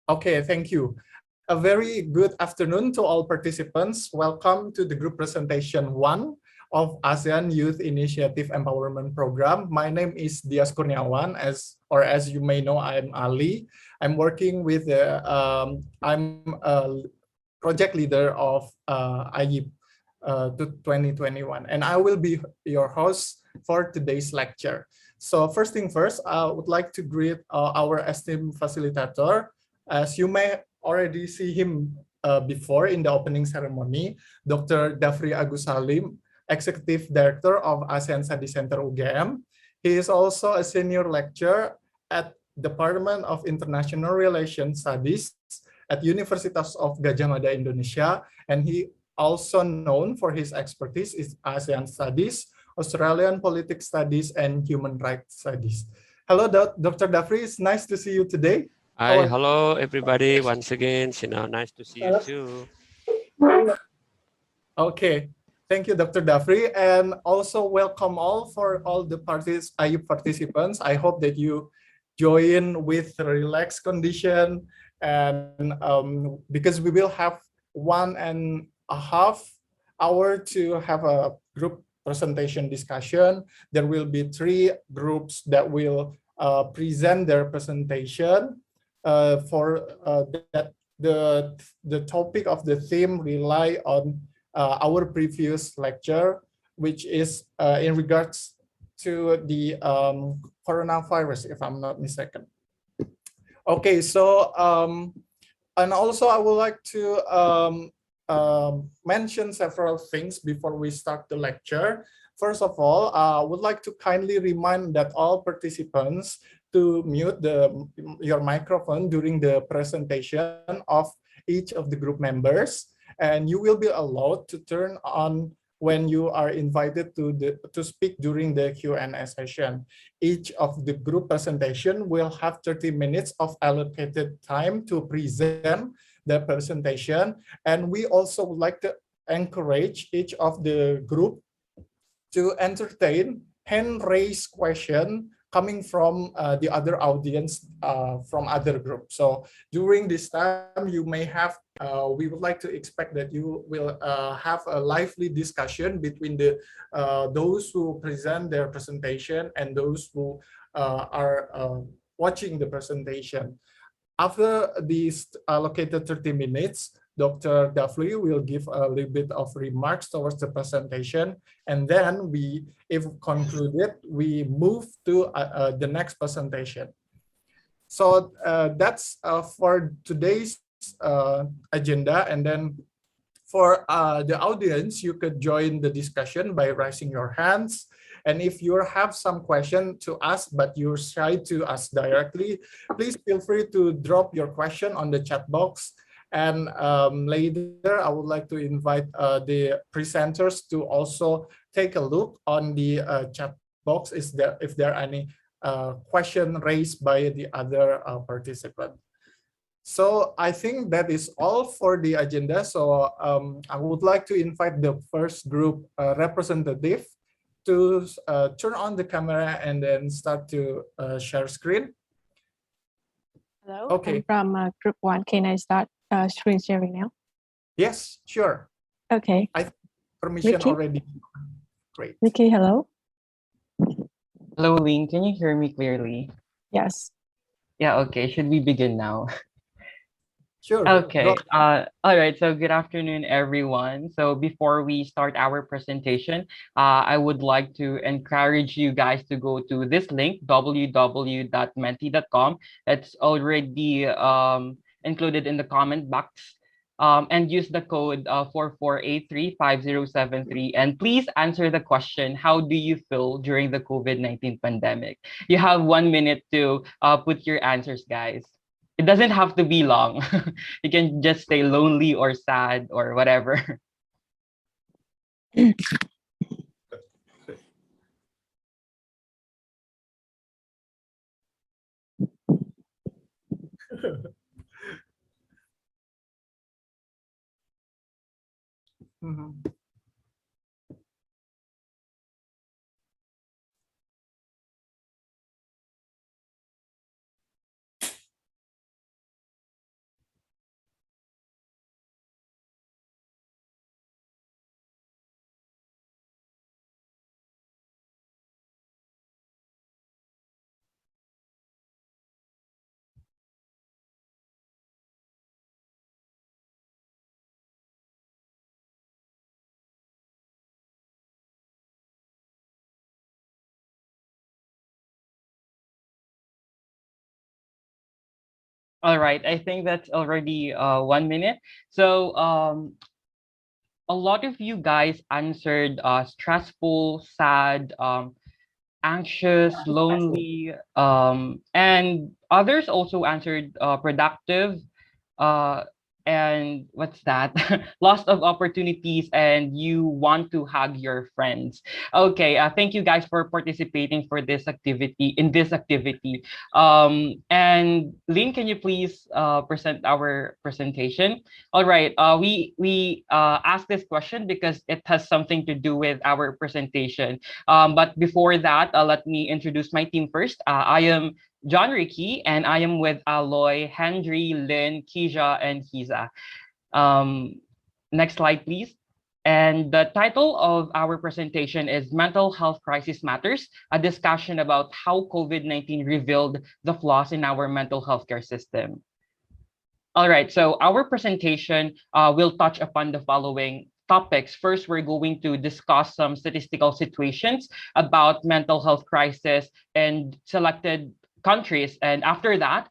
Okay, thank you. A very good afternoon to all participants. Welcome to the group presentation 1 of ASEAN Youth Initiative Empowerment Program. My name is Dias Kurniawan, as you may know, I'm Ali. I'm working with I'm a project leader of AYIEP to 2021, and I will be your host for today's lecture. So first thing first, I would like to greet our esteemed facilitator. As you may already see him before in the opening ceremony, Dr. Dhafri Agus Salim, Executive Director of ASEAN Study Center UGM. He is also a senior lecturer at Department of International Relations Studies at Universitas of Gadjah, Mada, Indonesia, and he also known for his expertise in ASEAN Studies, Australian Politics Studies, and Human Rights Studies. Hello, Dr. Dhafri. It's nice to see you today. Hi, hello everybody. Once again, nice to see you too. Okay, thank you, Dr. Dhafri, and also welcome for all the AYIEP participants. I hope that you join with a relaxed condition, and because we will have 1.5 hours to have a group presentation discussion. There will be 3 groups that will present their presentation. That the topic of the theme rely on our previous lecture, which is in regards to the coronavirus, if I'm not mistaken. Okay, so and also I would like to mention several things before we start the lecture. First of all, I would like to kindly remind that all participants to mute your microphone during the presentation of each of the group members, and you will be allowed to turn on when you are invited to speak during the Q&A session. Each of the group presentation will have 30 minutes of allocated time to present the presentation, and we also would like to encourage each of the group to entertain hand-raised question coming from the other audience from other groups. So during this time, you may have, we would like to expect that you will have a lively discussion between those who present their presentation and those who are watching the presentation. After these allocated 30 minutes, Dr. Dhafri will give a little bit of remarks towards the presentation, and then if concluded, we move to the next presentation. So that's for today's agenda, and then for the audience, you could join the discussion by raising your hands. And if you have some question to ask, but you're shy to ask directly, please feel free to drop your question on the chat box. And later, I would like to invite the presenters to also take a look on the chat box if there are any question raised by the other participant. So I think that is all for the agenda. So I would like to invite the first group representative to turn on the camera and then start to share screen. Hello, okay. I'm from group 1. Can I start screen sharing now? Yes, sure. Okay. Permission Ricky? already. Great. Ricky, hello. Hello, Ling. Can you hear me clearly? Yes. Yeah, okay. Should we begin now? Sure. Okay. All right. So good afternoon, everyone. So before we start our presentation, I would like to encourage you guys to go to this link, www.menti.com. It's already included in the comment box. And use the code 44835073. And please answer the question, how do you feel during the COVID-19 pandemic? You have 1 minute to put your answers, guys. It doesn't have to be long. You can just say lonely or sad or whatever. Mhm. All right, I think that's already 1 minute. So a lot of you guys answered stressful, sad, anxious, lonely, and others also answered productive, uh, and what's that? Loss of opportunities, and you want to hug your friends. Okay, thank you guys for participating for this activity in this activity. And Lynn, can you please present our presentation? All right, we asked this question because it has something to do with our presentation. But before that, let me introduce my team first. I am John Ricky, and I am with Aloy, Henry, Lynn, Kija, and Kiza. Um, Next slide, please. And the title of our presentation is Mental Health Crisis Matters, a discussion about how COVID-19 revealed the flaws in our mental health care system. All right, so our presentation will touch upon the following topics. First, we're going to discuss some statistical situations about mental health crisis in selected countries. And after that,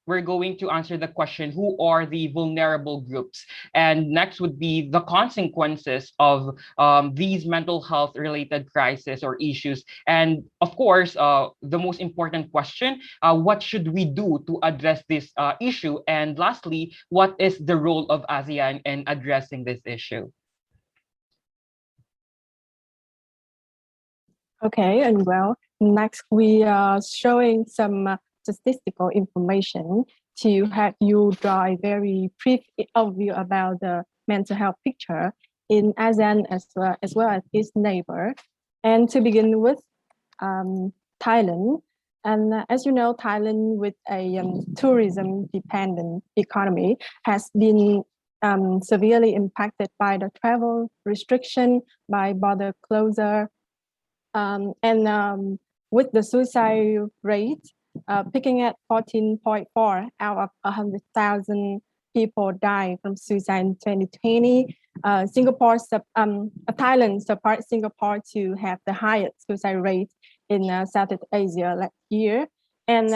we're going to answer the question, who are the vulnerable groups? And next would be the consequences of these mental health related crises or issues. And of course, the most important question, what should we do to address this issue? And lastly, what is the role of ASEAN in addressing this issue? Okay, and well, next we are showing some statistical information to have you draw a very brief overview about the mental health picture in ASEAN as well as its neighbor. And to begin with, Thailand. And as you know, Thailand with a tourism-dependent economy has been severely impacted by the travel restriction, by border closure, and with the suicide rate picking at 14.4 out of 100,000 people died from suicide in 2020. Thailand surpassed Singapore to have the highest suicide rate in Southeast Asia last year. And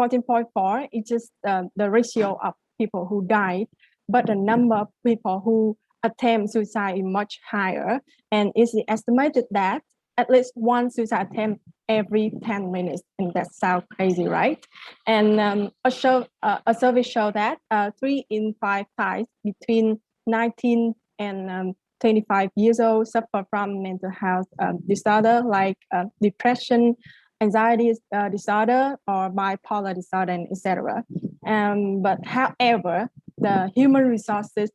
14.4 is just the ratio of people who died, but the number of people who attempt suicide is much higher. And it's estimated that at least one suicide attempt every 10 minutes, and that sounds crazy, right? And a survey showed that 3 in 5 Thais between 19 and 25 years old suffer from mental health disorder like depression, anxiety disorder, or bipolar disorder, etc. But however, the human resources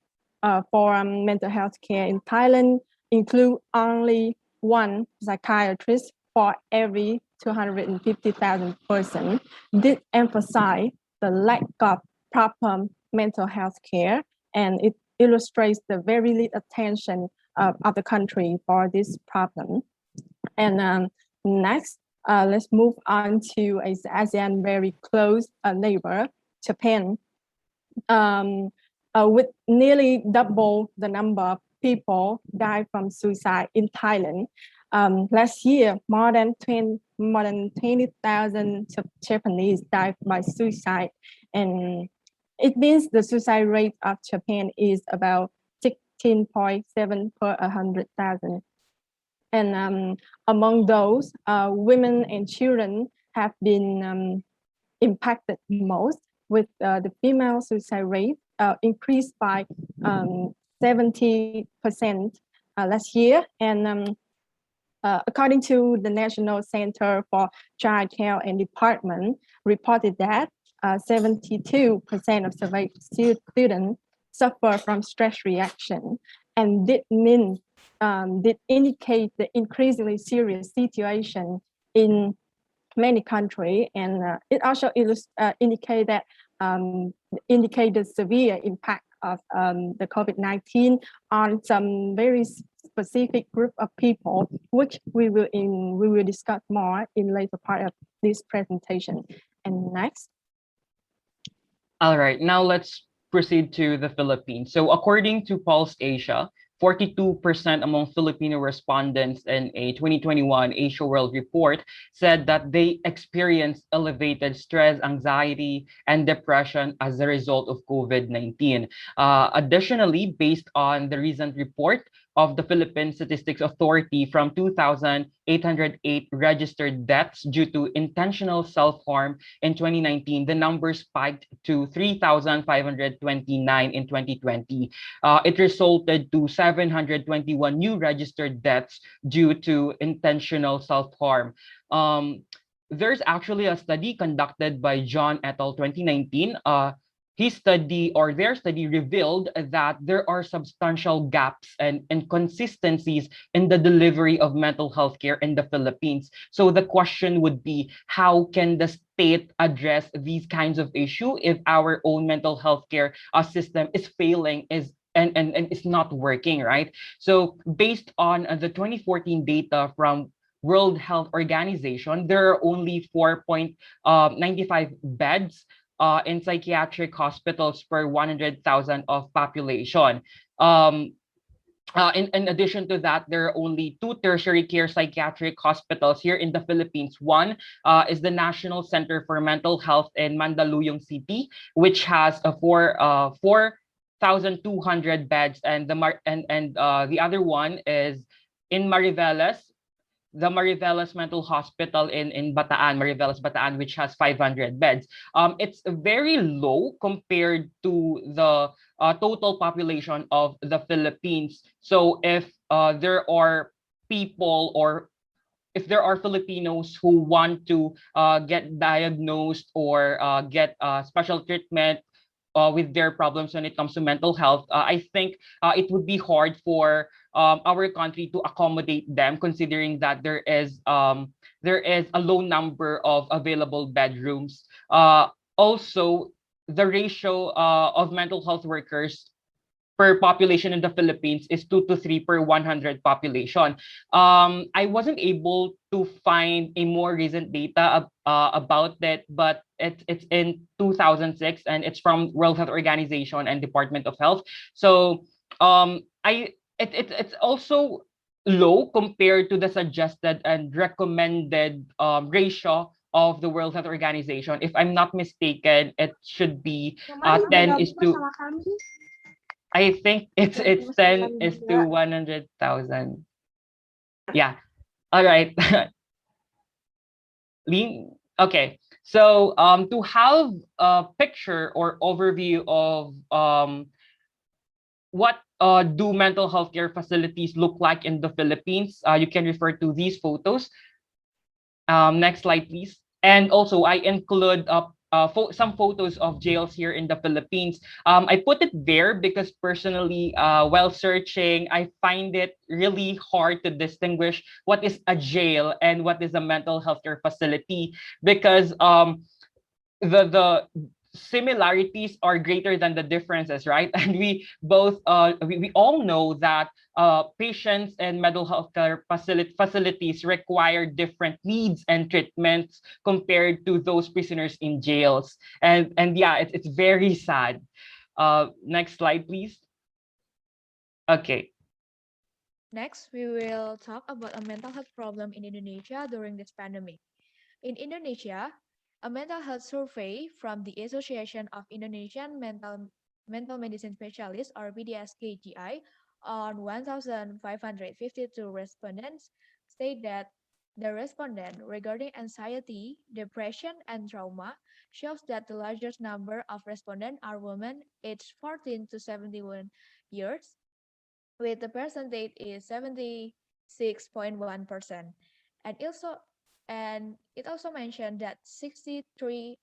for mental health care in Thailand include only one psychiatrist for every 250,000 persons. This emphasize the lack of proper mental health care, and it illustrates the very little attention of the country for this problem. And next, let's move on to ASEAN very close neighbor, Japan. With nearly double the number of people died from suicide in Thailand. Last year, more than 20,000 Japanese died by suicide, and it means the suicide rate of Japan is about 16.7 per 100,000. And among those, women and children have been impacted most, with the female suicide rate increased by 70% last year. And according to the National Center for Child Care and Development, reported that 72% of surveyed students suffer from stress reaction, and this means did indicate the increasingly serious situation in many countries, and it also indicate the severe impact of the COVID-19 on some very specific group of people, which we will discuss more in later part of this presentation. And next. All right, now let's proceed to the Philippines. So according to Pulse Asia, 42% among Filipino respondents in a 2021 Asia World Report said that they experienced elevated stress, anxiety, and depression as a result of COVID-19. Additionally, based on the recent report of the Philippine Statistics Authority, from 2,808 registered deaths due to intentional self-harm in 2019, the number spiked to 3,529 in 2020. It resulted to 721 new registered deaths due to intentional self-harm. There's actually a study conducted by John et al. 2019. Their study revealed that there are substantial gaps and inconsistencies in the delivery of mental health care in the Philippines. So the question would be, how can the state address these kinds of issues if our own mental health care system is failing, and it's not working, right? So based on the 2014 data from World Health Organization, there are only 4.95 beds in psychiatric hospitals per 100,000 of population. In addition to that, there are only 2 tertiary care psychiatric hospitals here in the Philippines. One is the National Center for Mental Health in Mandaluyong City, which has a 4,200 beds, and the other one is in Mariveles, the Mariveles Mental Hospital in Bataan, Mariveles Bataan, which has 500 beds. It's very low compared to the total population of the Philippines. So if there are people, or if there are Filipinos who want to get diagnosed or get special treatment with their problems when it comes to mental health, I think it would be hard for our country to accommodate them, considering that there is a low number of available bedrooms. Also, the ratio of mental health workers per population in the Philippines is 2 to 3 per 100 population. I wasn't able to find a more recent data about that, but it's in 2006, and it's from World Health Organization and Department of Health. So it's also low compared to the suggested and recommended ratio of the World Health Organization. If I'm not mistaken, it should be 10 is to, I think it's 10 is to 100,000. Yeah. All right. Okay. So to have a picture or overview of what do mental health care facilities look like in the Philippines, you can refer to these photos. Next slide, please. And also, I include some photos of jails here in the Philippines. I put it there because personally, while searching, I find it really hard to distinguish what is a jail and what is a mental health care facility, because the similarities are greater than the differences, right? And we both we all know that patients and mental health care facilities require different needs and treatments compared to those prisoners in jails. And yeah, it's very sad. Next slide, please. Okay. Next, we will talk about a mental health problem in Indonesia during this pandemic. In Indonesia, a mental health survey from the Association of Indonesian Mental Medicine Specialists, or BDSKGI, on 1,552 respondents state that the respondent regarding anxiety, depression, and trauma shows that the largest number of respondents are women aged 14 to 71 years, with the percentage is 76.1%. And it also mentioned that 63%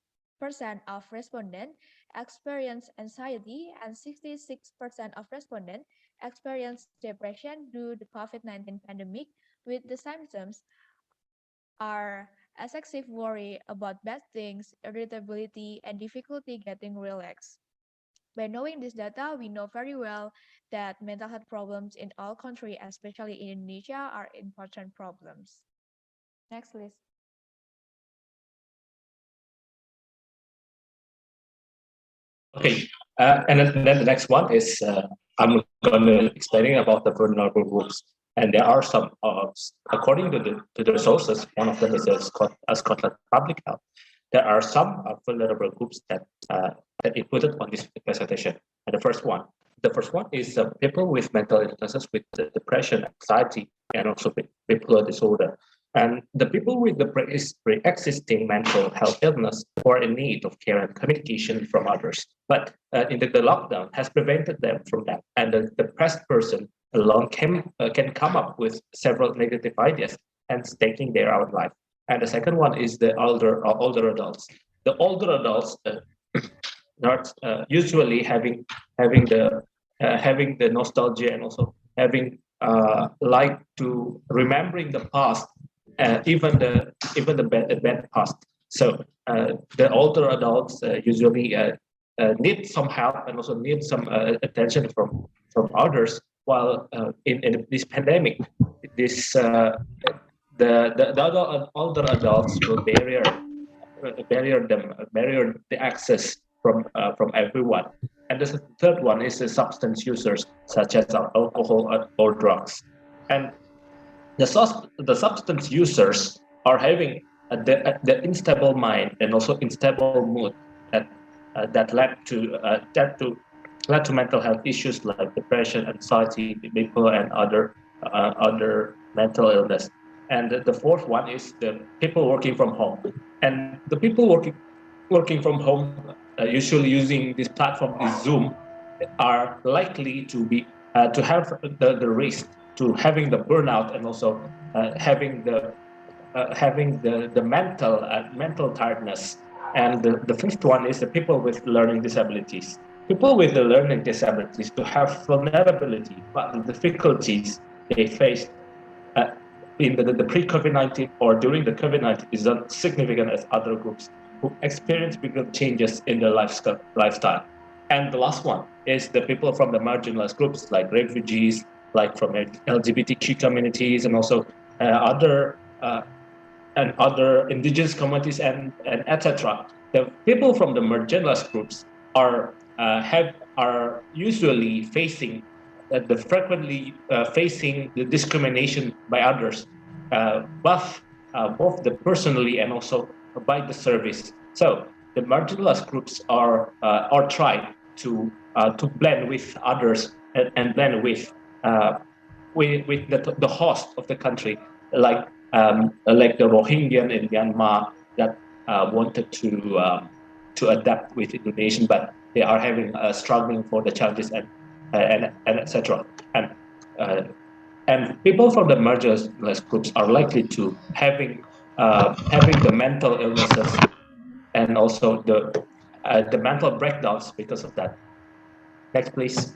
of respondents experience anxiety and 66% of respondents experience depression due to the COVID-19 pandemic, with the symptoms are excessive worry about bad things, irritability, and difficulty getting relaxed. By knowing this data, we know very well that mental health problems in all countries, especially in Indonesia, are important problems. Next, please. Okay, And then the next one is I'm going to explaining about the vulnerable groups. And there are some, according to the resources, one of them is Scotland Public Health. There are some vulnerable groups that included on this presentation. And the first one is people with mental illnesses, with depression, anxiety, and also bipolar disorder. And the people with the pre-existing mental health illness are in need of care and communication from others. But the lockdown has prevented them from that. And the depressed person alone can come up with several negative ideas and taking their own life. And the second one is the older adults. The older adults not usually having the nostalgia and also having like to remembering the past, even the bad past. So the older adults usually need some help and also need some attention from others. While in this pandemic, the older adults will barrier the access from everyone. And the third one is the substance users, such as alcohol or drugs. And the substance users are having the unstable mind and also unstable mood that led to mental health issues like depression, anxiety, bipolar, and other mental illness. And the fourth one is the people working from home. And the people working from home, usually using this platform, is Zoom, are likely to be to have the risk to having the burnout and also having the mental tiredness. And the fifth one is the people with learning disabilities. People with the learning disabilities to have vulnerability, but the difficulties they face in the pre-COVID-19 or during the COVID-19 is not significant as other groups who experience bigger changes in their lifestyle. And the last one is the people from the marginalized groups like refugees, like from LGBTQ communities, and also other indigenous communities and etc. The people from the marginalized groups are usually facing facing the discrimination by others, both the personally and also by the service. So the marginalized groups are trying to blend with others and blend with the host of the country, like the Rohingya in Myanmar that wanted to adapt with Indonesian, but they are having struggling for the challenges and etc. And people from the marginalized groups are likely to having the mental illnesses and also the mental breakdowns because of that. Next, please.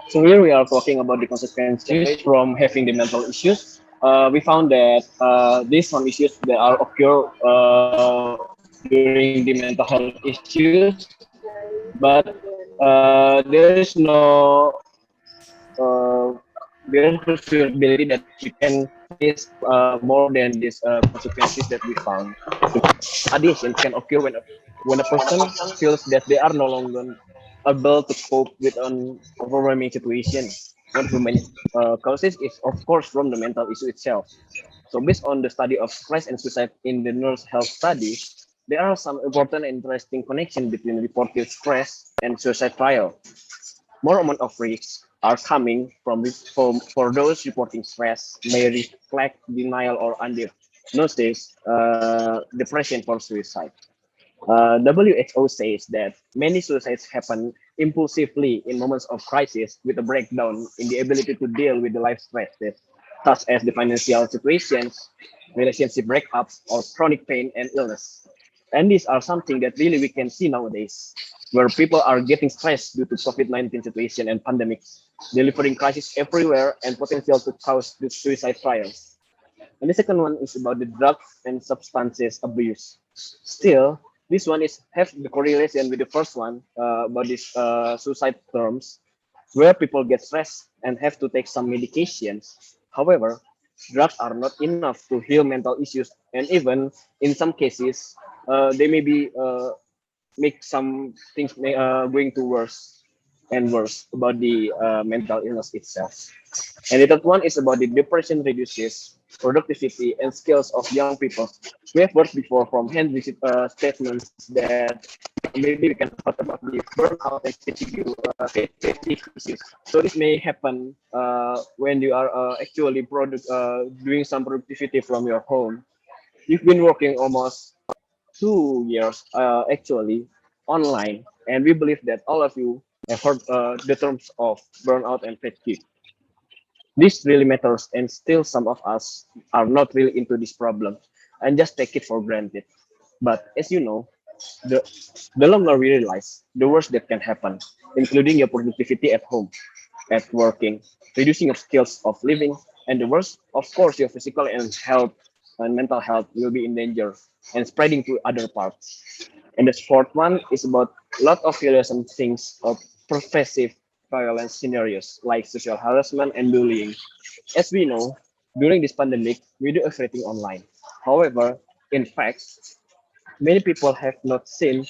So here we are talking about the consequences from having the mental issues. We found that these some issues that are occur during the mental health issues, but there is no possibility that we can face more than these consequences that we found. Addiction can occur when a person feels that they are no longer able to cope with an overwhelming situation. One of the main causes is, of course, from the mental issue itself. So based on the study of stress and suicide in the nurse health study, there are some important and interesting connection between reported stress and suicide trial. More amount of risks are coming from for those reporting stress may reflect denial or undiagnosed depression for suicide. WHO says that many suicides happen impulsively in moments of crisis with a breakdown in the ability to deal with the life stresses, such as the financial situations, relationship breakups, or chronic pain and illness. And these are something that really we can see nowadays, where people are getting stressed due to COVID-19 situation and pandemics, delivering crisis everywhere and potential to cause the suicide trials. And the second one is about the drugs and substances abuse. Still, this one have the correlation with the first one about this suicide terms, where people get stressed and have to take some medications. However, drugs are not enough to heal mental issues, and even in some cases, they may be make some things going to worse and worse about the mental illness itself. And the third one is about the depression reduces productivity and skills of young people. We have heard before from Henry's statements that maybe we can talk about the burnout and fatigue issues. So this may happen when you are actually doing some productivity from your home. You've been working almost 2 years actually online, and we believe that all of you have heard the terms of burnout and fatigue. This really matters, and still some of us are not really into this problem and just take it for granted. But as you know, the, the longer we realize, the worse that can happen, including your productivity at home, at working, reducing your skills of living, and the worst, of course, your physical and health and mental health will be in danger and spreading to other parts. And the fourth one is about a lot of some things of pervasive violence scenarios like social harassment and bullying. As we know, during this pandemic, we do everything online. However, in fact, many people have not seen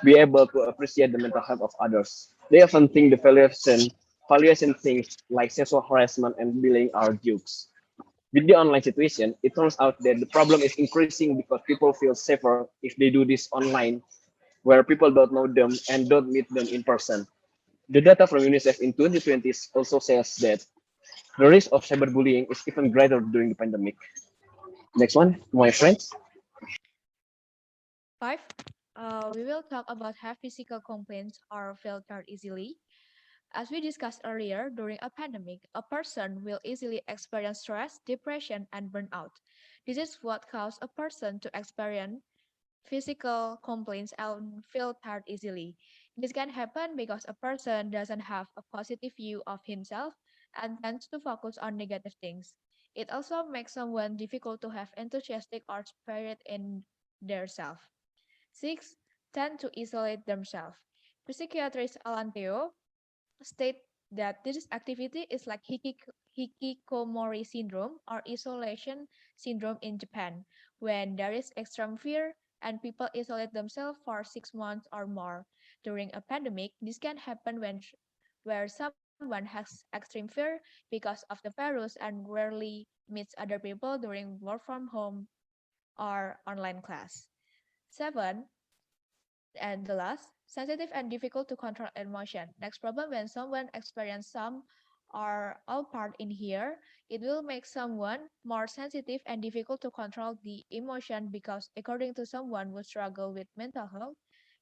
be able to appreciate the mental health of others. They often think the valuation things like sexual harassment and bullying are jokes. With the online situation, it turns out that the problem is increasing because people feel safer if they do this online, where people don't know them and don't meet them in person. The data from UNICEF in 2020 also says that the risk of cyberbullying is even greater during the pandemic. Next one, my friends. 5. We will talk about how physical complaints are filtered easily. As we discussed earlier, during a pandemic, a person will easily experience stress, depression, and burnout. This is what causes a person to experience physical complaints and feel tired easily. This can happen because a person doesn't have a positive view of himself and tends to focus on negative things. It also makes someone difficult to have enthusiastic or spirit in their self. 6. Tend to isolate themselves. Psychiatrist Alan Theo state that this activity is like hikikomori syndrome or isolation syndrome in Japan, when there is extreme fear and people isolate themselves for 6 months or more. During a pandemic, this can happen where someone has extreme fear because of the virus and rarely meets other people during work from home or online class. 7. And the last, sensitive and difficult to control emotion. Next problem, when someone experiences some or all part in here, it will make someone more sensitive and difficult to control the emotion because according to someone who struggle with mental health,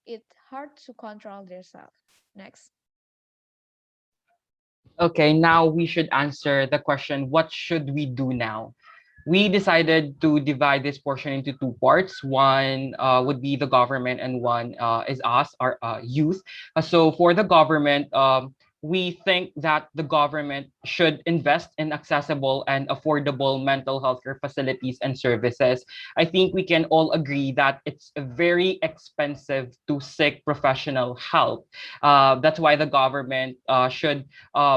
it's hard to control themselves. Next. Okay, now we should answer the question, what should we do now? We decided to divide this portion into two parts. One would be the government, and one is us, our youth. So for the government, we think that the government should invest in accessible and affordable mental health care facilities and services. I think we can all agree that it's very expensive to seek professional help. That's why the government should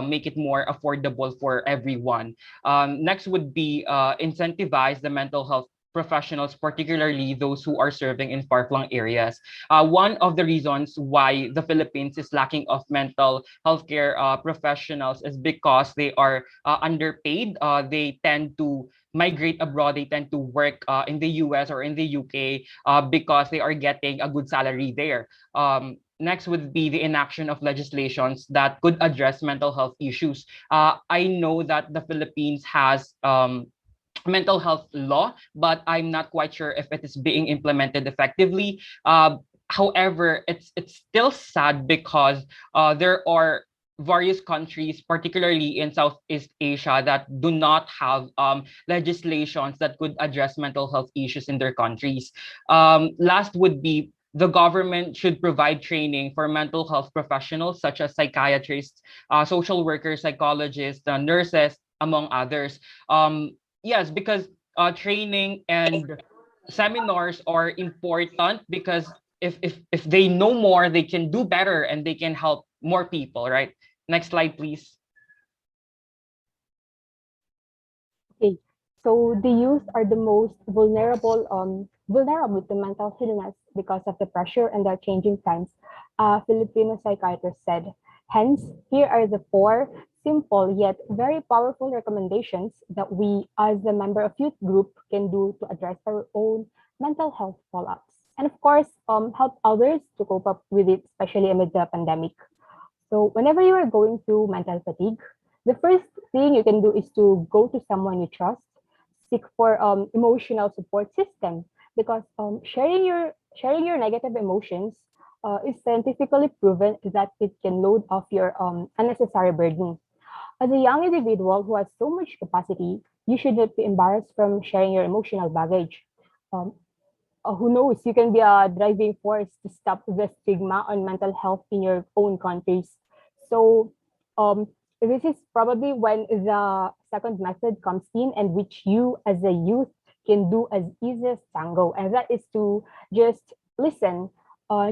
make it more affordable for everyone. Next would be incentivize the mental health professionals, particularly those who are serving in far-flung areas. One of the reasons why the Philippines is lacking of mental healthcare professionals is because they are underpaid. They tend to migrate abroad. They tend to work in the US or in the UK because they are getting a good salary there. Next would be the inaction of legislations that could address mental health issues. I know that the Philippines has mental health law, but I'm not quite sure if it is being implemented effectively. However, it's still sad because there are various countries, particularly in Southeast Asia, that do not have legislations that could address mental health issues in their countries. Last would be the government should provide training for mental health professionals such as psychiatrists, social workers, psychologists, nurses, among others. Yes, because training and seminars are important because if they know more, they can do better and they can help more people, right? Next slide, please. Okay, so the youth are the most vulnerable vulnerable to mental illness because of the pressure and the changing times, a Filipino psychiatrist said. Hence, here are the 4 simple yet very powerful recommendations that we, as a member of youth group, can do to address our own mental health fallouts. And of course, help others to cope up with it, especially amid the pandemic. So whenever you are going through mental fatigue, the first thing you can do is to go to someone you trust, seek for emotional support system, because sharing your negative emotions is scientifically proven that it can load off your unnecessary burden. As a young individual who has so much capacity, you should not be embarrassed from sharing your emotional baggage. Um, who knows, you can be a driving force to stop the stigma on mental health in your own countries. So um, this is probably when the second method comes in, and which you as a youth can do as easy as tango, and that is to just listen.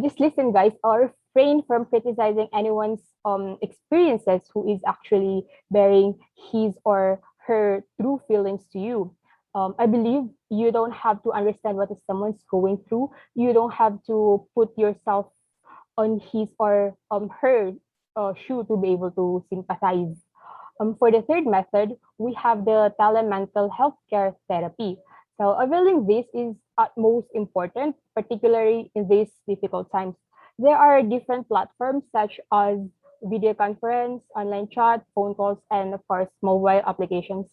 Just listen, guys, or refrain from criticizing anyone's experiences who is actually bearing his or her true feelings to you. I believe you don't have to understand what is someone's going through. You don't have to put yourself on his or her shoe to be able to sympathize. For the third method, we have the telemental healthcare therapy. So availing this is utmost important, particularly in these difficult times. There are different platforms such as video conference, online chat, phone calls, and of course, mobile applications.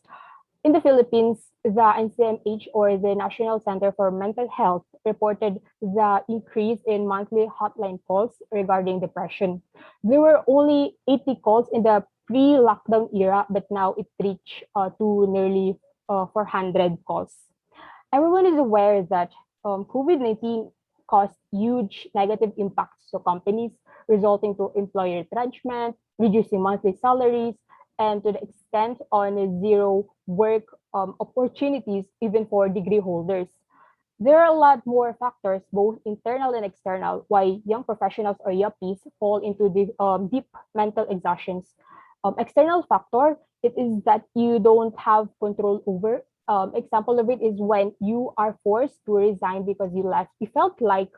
In the Philippines, the NCMH, or the National Center for Mental Health, reported the increase in monthly hotline calls regarding depression. There were only 80 calls in the pre-lockdown era, but now it reached to nearly 400 calls. Everyone is aware that COVID-19 caused huge negative impacts to companies, resulting to employer retrenchment, reducing monthly salaries, and to the extent on zero work opportunities, even for degree holders. There are a lot more factors, both internal and external, why young professionals or yuppies fall into the deep mental exhaustions. External factor, it is that you don't have control over. Example of it is when you are forced to resign because you left. You felt like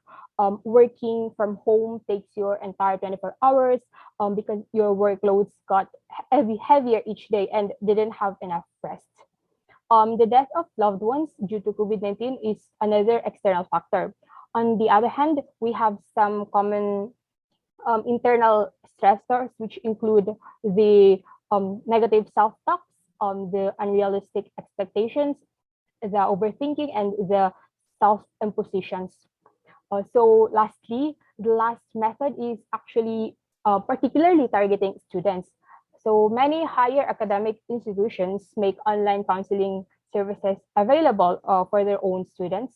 working from home takes your entire 24 hours because your workloads got heavier each day and didn't have enough rest. The death of loved ones due to COVID-19 is another external factor. On the other hand, we have some common internal stressors, which include the negative self-talks, the unrealistic expectations, the overthinking, and the self-impositions. So lastly, the last method is actually particularly targeting students. So many higher academic institutions make online counseling services available for their own students.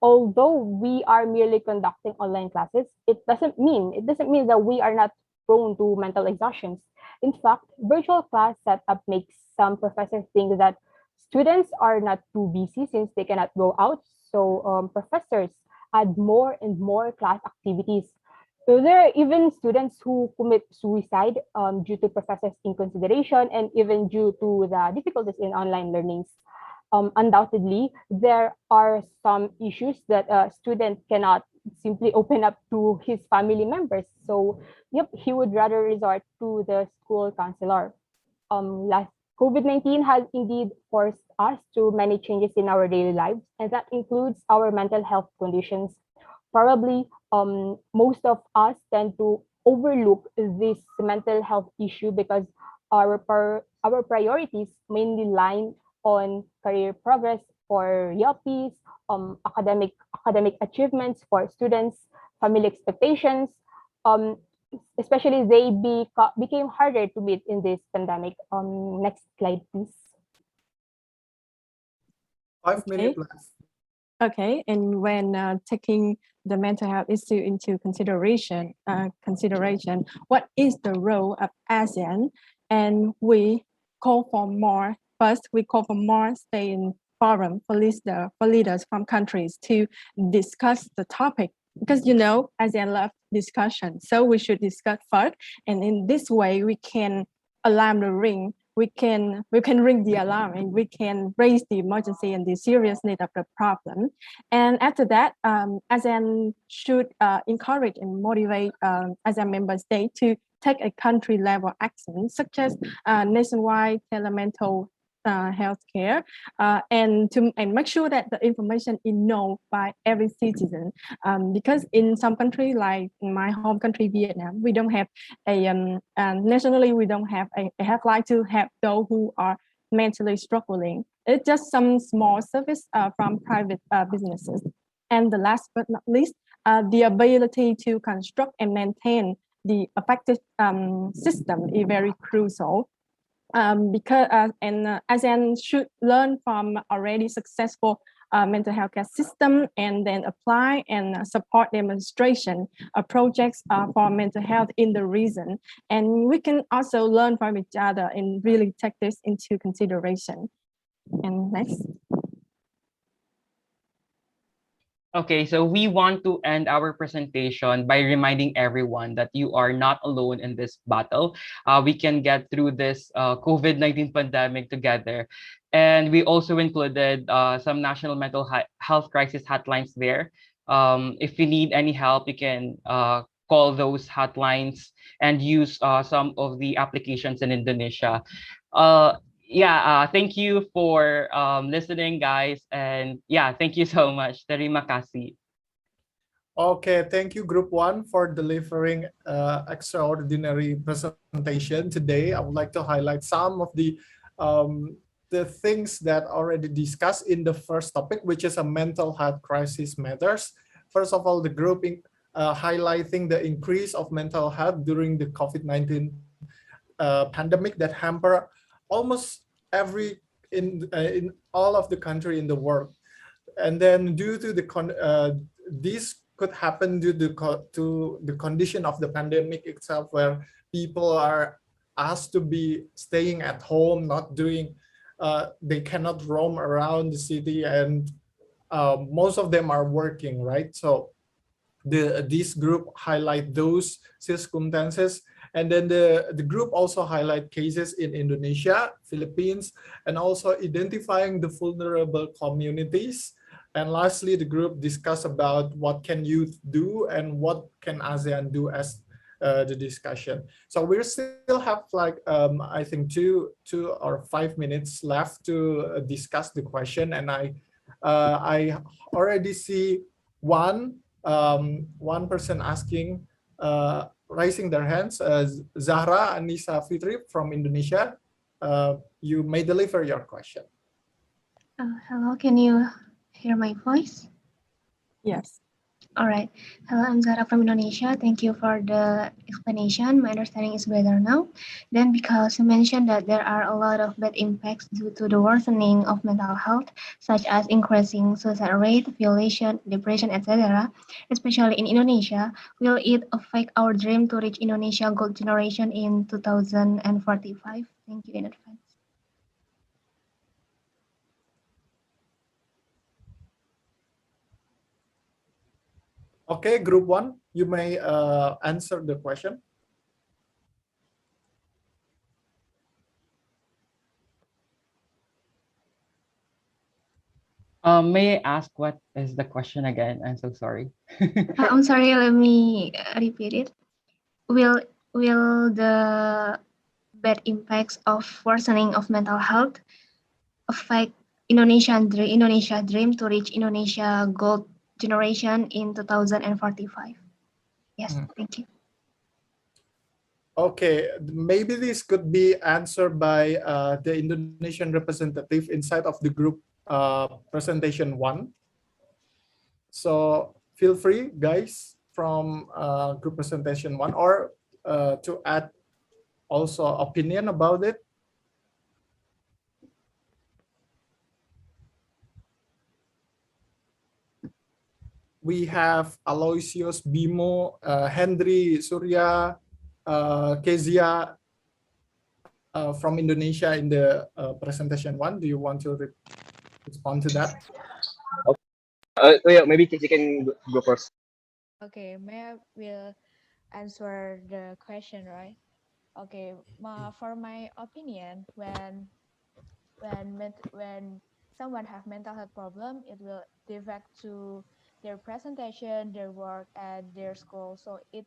Although we are merely conducting online classes, it doesn't mean that we are not prone to mental exhaustions. In fact, virtual class setup makes some professors think that students are not too busy since they cannot go out. So professors add more and more class activities. So there are even students who commit suicide due to professors' inconsideration and even due to the difficulties in online learnings. Undoubtedly, there are some issues that a student cannot simply open up to his family members. So, yep, he would rather resort to the school counselor. Last COVID-19 has indeed forced us to many changes in our daily lives, and that includes our mental health conditions. Probably, most of us tend to overlook this mental health issue because our priorities mainly lie on career progress for yuppies, academic achievements for students, family expectations. Especially they became harder to meet in this pandemic. Next slide, please. 5 minutes left. Okay, and when taking the mental health issue into consideration, what is the role of ASEAN? And we call for more. First, we call for more stay-in forum for leaders from countries to discuss the topic, because you know ASEAN love discussion, so we should discuss first, and in this way we can alarm the ring we can ring the alarm and we can raise the emergency and the seriousness of the problem. And after that, ASEAN should encourage and motivate ASEAN member states to take a country level action, such as nationwide telemental healthcare, and make sure that the information is known by every citizen. Because in some countries, like in my home country, Vietnam, we don't have nationally, we don't have a helpline to help those who are mentally struggling. It's just some small service from private businesses. And the last but not least, the ability to construct and maintain the effective system is very crucial. Because ASEAN should learn from already successful mental health care system and then apply and support demonstration projects for mental health in the region. And we can also learn from each other and really take this into consideration. And next. Okay, so we want to end our presentation by reminding everyone that you are not alone in this battle. We can get through this COVID-19 pandemic together. And we also included some national mental health crisis hotlines there. If you need any help, you can call those hotlines and use some of the applications in Indonesia. Thank you for listening, guys, and thank you so much. Terima kasih. Okay, thank you, Group 1, for delivering extraordinary presentation today. I would like to highlight some of the things that already discussed in the first topic, which is a mental health crisis matters. First of all, the group highlighting the increase of mental health during the COVID-19 pandemic that hamper almost in all of the country in the world. And then due to this could happen due to the condition of the pandemic itself, where people are asked to be staying at home, not doing, they cannot roam around the city, and most of them are working, right? So this group highlight those circumstances. And then the group also highlight cases in Indonesia, Philippines, and also identifying the vulnerable communities. And lastly, the group discuss about what can youth do and what can ASEAN do as the discussion. So we still have like, I think 2 or 5 minutes left to discuss the question. And I already see one person asking, raising their hands, Zahra Anissa Fitri from Indonesia. You may deliver your question. Hello, can you hear my voice? Yes. All right. Hello, I'm Zahra from Indonesia. Thank you for the explanation. My understanding is better now. Then because you mentioned that there are a lot of bad impacts due to the worsening of mental health, such as increasing suicide rate, violation, depression, etc., especially in Indonesia, will it affect our dream to reach Indonesia gold generation in 2045? Thank you in advance. Okay, Group 1, you may answer the question. May I ask what is the question again? I'm so sorry. I'm sorry, let me repeat it. Will the bad impacts of worsening of mental health affect Indonesia dream to reach Indonesia gold generation in 2045? Yes, thank you. Okay, maybe this could be answered by the Indonesian representative inside of the group presentation 1. So feel free, guys, from group presentation 1, or to add also opinion about it. We have Aloysius, Bimo, Hendry, Surya, Kezia from Indonesia in the presentation 1. Do you want to respond to that? Yeah, maybe Cici can go first. Okay, may I will answer the question, right? Okay, for my opinion, when someone have mental health problem, it will affect to their presentation, their work, and their school. So it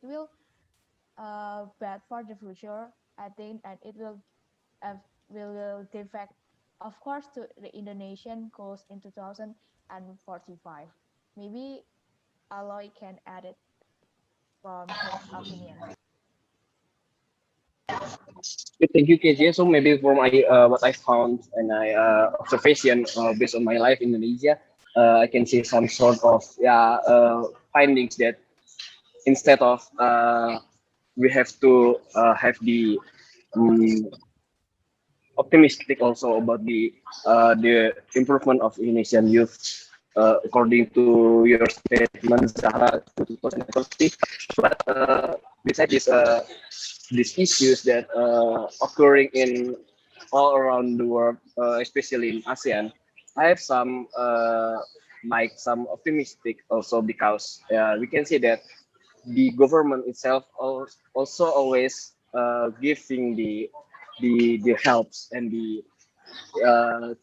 bad for the future, I think, and it will affect, of course, to the Indonesian goals in 2045. Maybe Aloy can add it from his opinion. Thank you, KJ. So maybe for my what I found and I observation based on my life in Indonesia, I can see some sort of findings that instead of we have to have the um, optimistic also about the improvement of Indonesian youth according to your statement, Zahra, 2030. But besides these issues that occurring in all around the world, especially in ASEAN, I have some some optimistic also because we can see that the government itself also always giving the helps and the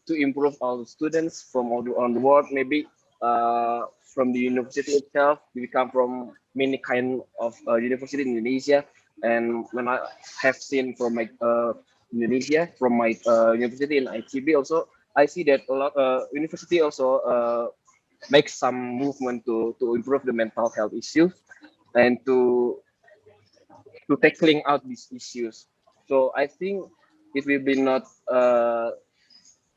to improve all the students from all around the world. Maybe from the university itself, we come from many kind of university in Indonesia. And when I have seen from my Indonesia, from my university in ITB also, I see that a lot university also make some movement to improve the mental health issues and to tackling out these issues. So I think it will be not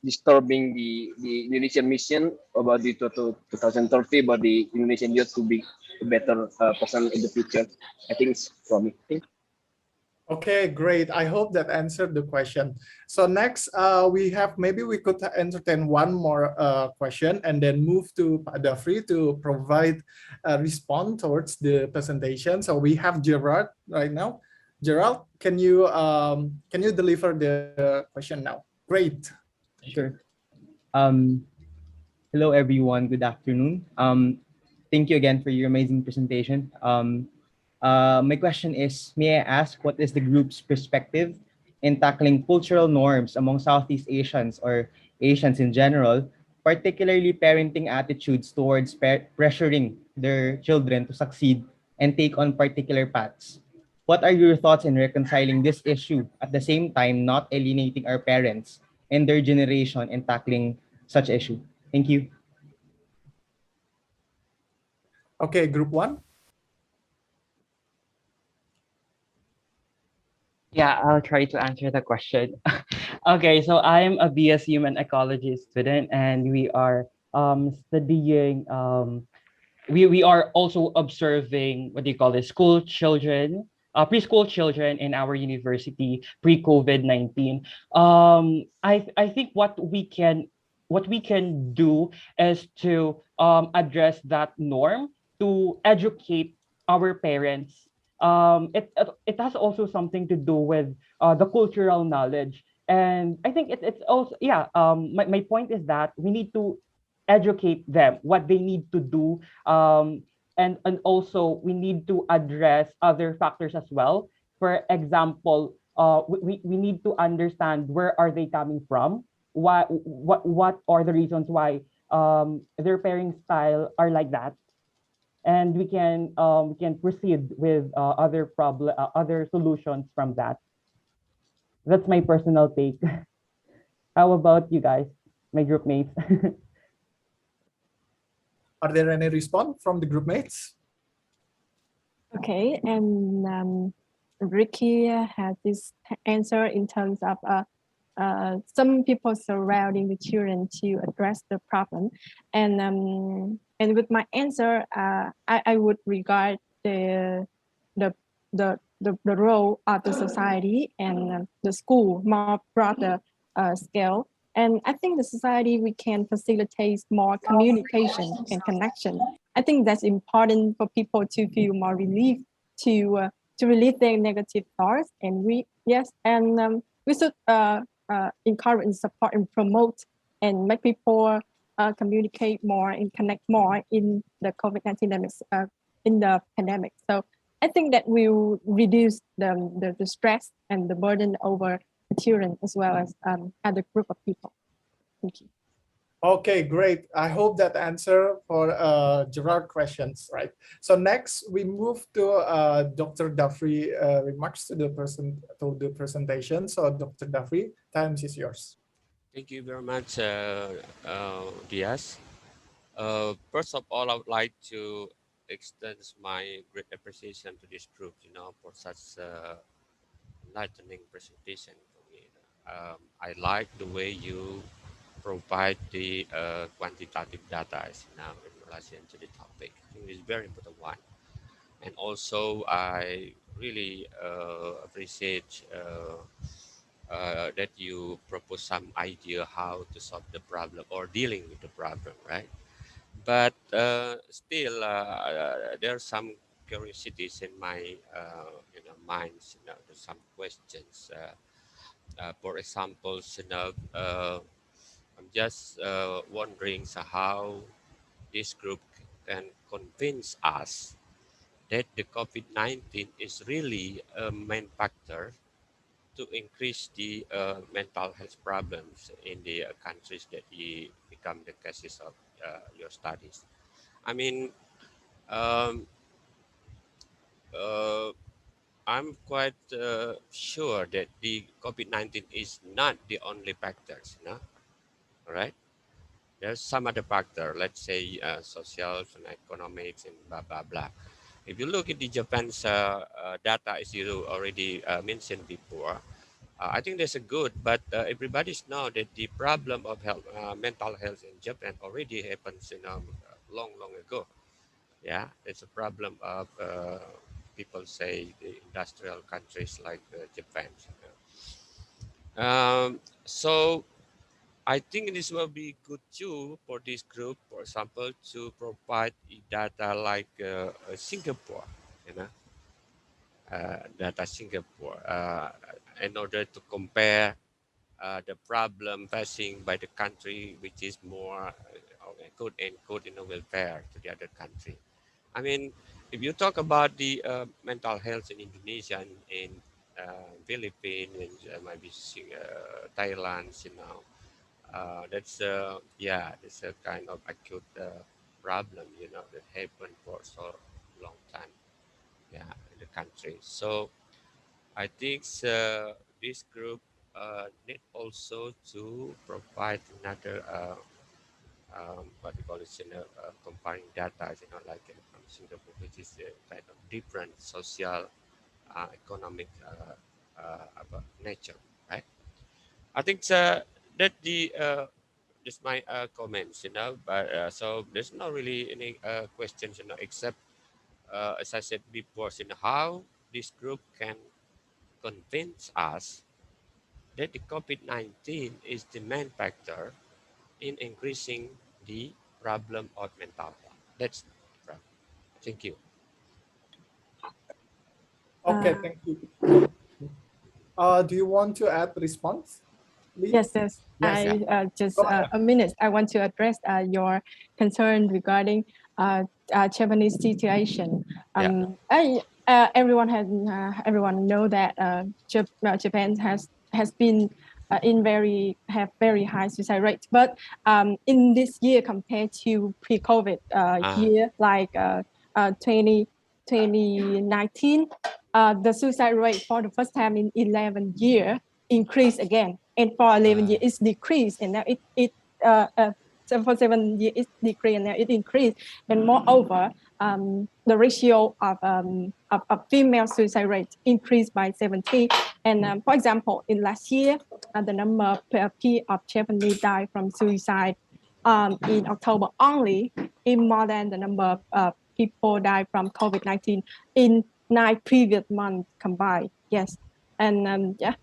disturbing the Indonesian mission about the 2030, about the Indonesian youth to be a better person in the future. I think it's from me. Okay, great. I hope that answered the question. So next, maybe we could entertain one more question and then move to Dafri to provide a response towards the presentation. So we have Gerard right now. Gerald, can you deliver the question now? Great. Sure. Hello, everyone. Good afternoon. Thank you again for your amazing presentation. My question is, may I ask what is the group's perspective in tackling cultural norms among Southeast Asians or Asians in general, particularly parenting attitudes towards pressuring their children to succeed and take on particular paths? What are your thoughts in reconciling this issue at the same time not alienating our parents and their generation in tackling such issue? Thank you. Okay, group one. Yeah, I'll try to answer the question. Okay, so I'm a BS Human Ecology student, and we are studying. We are also observing, what do you call this, school children, preschool children in our university pre-COVID-19. I think what we can do is to address that norm, to educate our parents. It has also something to do with the cultural knowledge, and I think it's also, yeah, my point is that we need to educate them what they need to do, and also we need to address other factors as well. For example, we need to understand where are they coming from, what are the reasons why their parenting style are like that, and we can proceed with other solutions from that. That's my personal take. How about you guys, my group mates? Are there any response from the group mates? Okay, and Ricky had this answer in terms of some people surrounding the children to address the problem, and with my answer, I would regard the role of the society and the school more broader scale. And I think the society, we can facilitate more communication and connection. I think that's important for people to feel more relief, to relieve their negative thoughts. And we should encourage and support and promote and make people communicate more and connect more in the COVID-19 in the pandemic. So I think that will reduce the stress and the burden over the children as well as other group of people. Thank you. Okay, great. I hope that answer for Gerard questions, right? So next we move to Dr. Dafri remarks to the presentation. So Dr. Dafri, time is yours. Thank you very much, Diaz. First of all, I would like to extend my great appreciation to this group, for such enlightening presentation for me. I like the way you provide the quantitative data in relation to the topic. I think it's a very important one. And also, I really appreciate that you propose some idea how to solve the problem or dealing with the problem, right? But still, there are some curiosities in my minds. There's some questions. For example, I'm just wondering how this group can convince us that the COVID-19 is really a main factor to increase the mental health problems in the countries that you become the cases of your studies. I mean, um, uh, I'm quite sure that the COVID-19 is not the only factors, all right? There's some other factor, let's say social and economics and blah, blah, blah. If you look at the Japan's data, as you already mentioned before, I think that's a good, but everybody's know that the problem of health, mental health in Japan already happens, long, long ago. Yeah, it's a problem of people say the industrial countries like Japan. So I think this will be good too for this group, for example, to provide data like Singapore, you know, data Singapore, in order to compare the problem facing by the country which is more quote unquote welfare to the other country. I mean, if you talk about the mental health in Indonesia and in Philippines and maybe Thailand, that's yeah, it's a kind of acute problem, that happened for so long time, yeah, in the country. So I think this group need also to provide another what we call it, comparing data, like from Singapore, which is kind of different social, economic about nature, right? I think that the just my comments, but so there's not really any questions, except as I said before, how this group can convince us that the COVID-19 is the main factor in increasing the problem of mental health. That's the problem. Thank you. Okay, thank you. Do you want to add response, Lee? Yes, yes. Yes. Just Go ahead. a minute. I want to address your concern regarding Japanese situation. Everyone know that Japan has been have very high suicide rates, but in this year compared to pre-COVID year like 2019, the suicide rate for the first time in 11 years increased again, and for 11 years it's decreased, and now so for 7 years it's decreased, and now it increased. And moreover, the ratio of female suicide rate increased by 70. And for example, in last year, the number of Japanese died from suicide in October only is more than the number of people died from COVID-19 in 9 previous months combined. Yes, and yeah.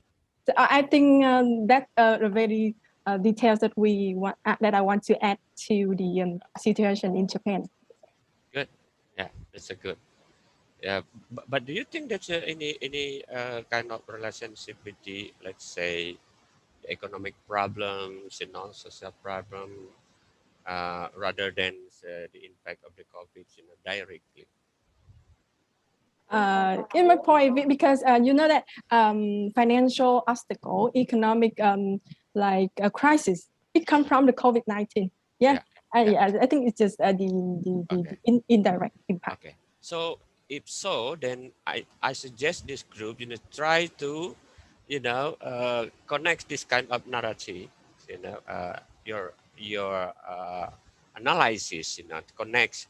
So I think that's a very details that I want to add to the situation in Japan. Good. Yeah, that's a good. Yeah, but do you think that's any kind of relationship with the, let's say, the economic problems, social problem, rather than the impact of the COVID, directly? In my point, because you know that financial obstacle, economic like a crisis, it comes from the COVID-19. Yeah, I think it's just the indirect impact. Okay. So if so, then I suggest this group, try to, connect this kind of narrative, your analysis, connects,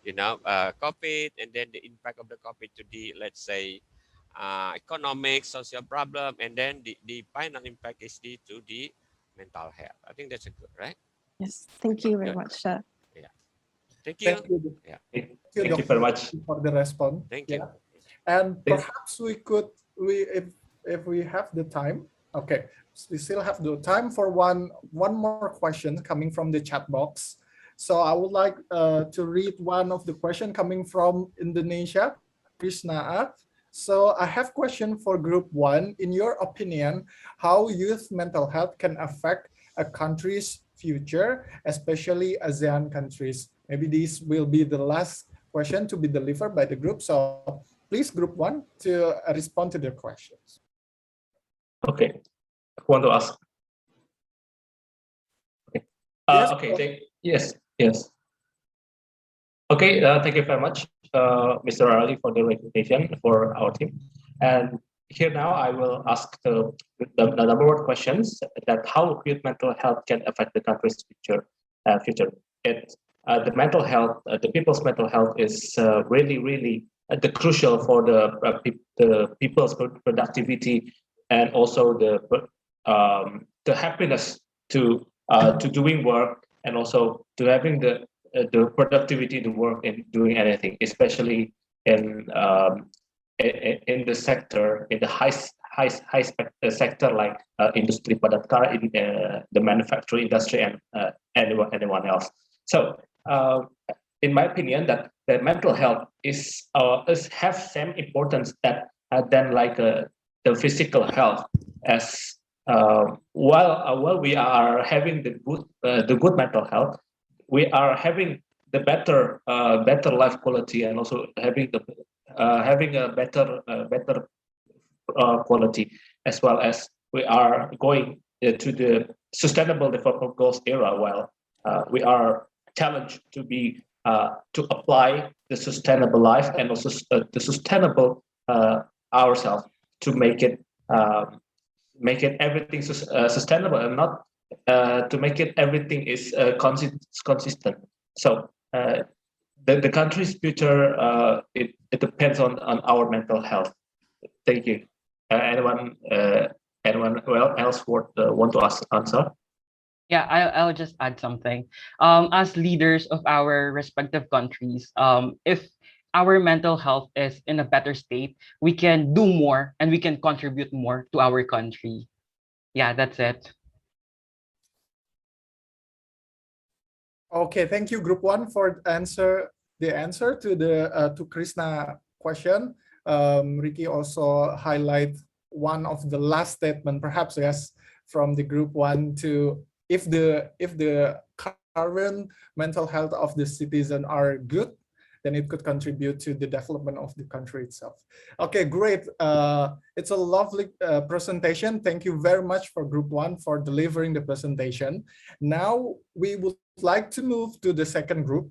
COVID, and then the impact of the COVID to the, let's say, economic, social problem, and then the final impact is to the mental health. I think that's a good, right? Yes, thank you very much, sir. Yeah. Thank you. Thank you. Yeah. Thank you very much for the response. Thank you. And perhaps if we have the time, okay, we still have the time for one more question coming from the chat box. So I would like to read one of the question coming from Indonesia, Krishna. So I have question for group 1. In your opinion, how youth mental health can affect a country's future, especially ASEAN countries? Maybe this will be the last question to be delivered by the group. So please, group 1, to respond to the questions. Okay, I want to ask. Okay. Yes. Okay. Yes. Okay. Thank you very much, Mr. Ali, for the recommendation for our team. And here now, I will ask the number one questions that how youth mental health can affect the country's future. The mental health, the people's mental health is really the crucial for the people's productivity and also the happiness to doing work and also to having the productivity to work in doing anything, especially in the sector, in the high sector like industri padat karya, in the manufacturing industry, and anyone else. So in my opinion, that the mental health is have same importance than like the physical health, as while we are having the good mental health, we are having the better life quality, and also having a better quality, as well as we are going to the sustainable development goals era, while we are challenged to be to apply the sustainable life and also the sustainable ourselves to make it everything sustainable, and not to make it everything is consistent. So the country's future, it depends on our mental health. Thank you. Anyone else want to answer? Yeah, I'll just add something. As leaders of our respective countries, if our mental health is in a better state, we can do more and we can contribute more to our country. Yeah, that's it. Okay, thank you, Group 1, for the answer to the to Krishna question. Ricky also highlight one of the last statement, perhaps, yes, from the Group 1 to if the current mental health of the citizen are good, then it could contribute to the development of the country itself. Okay, great. It's a lovely presentation. Thank you very much for Group 1 for delivering the presentation. Now we would like to move to the second group.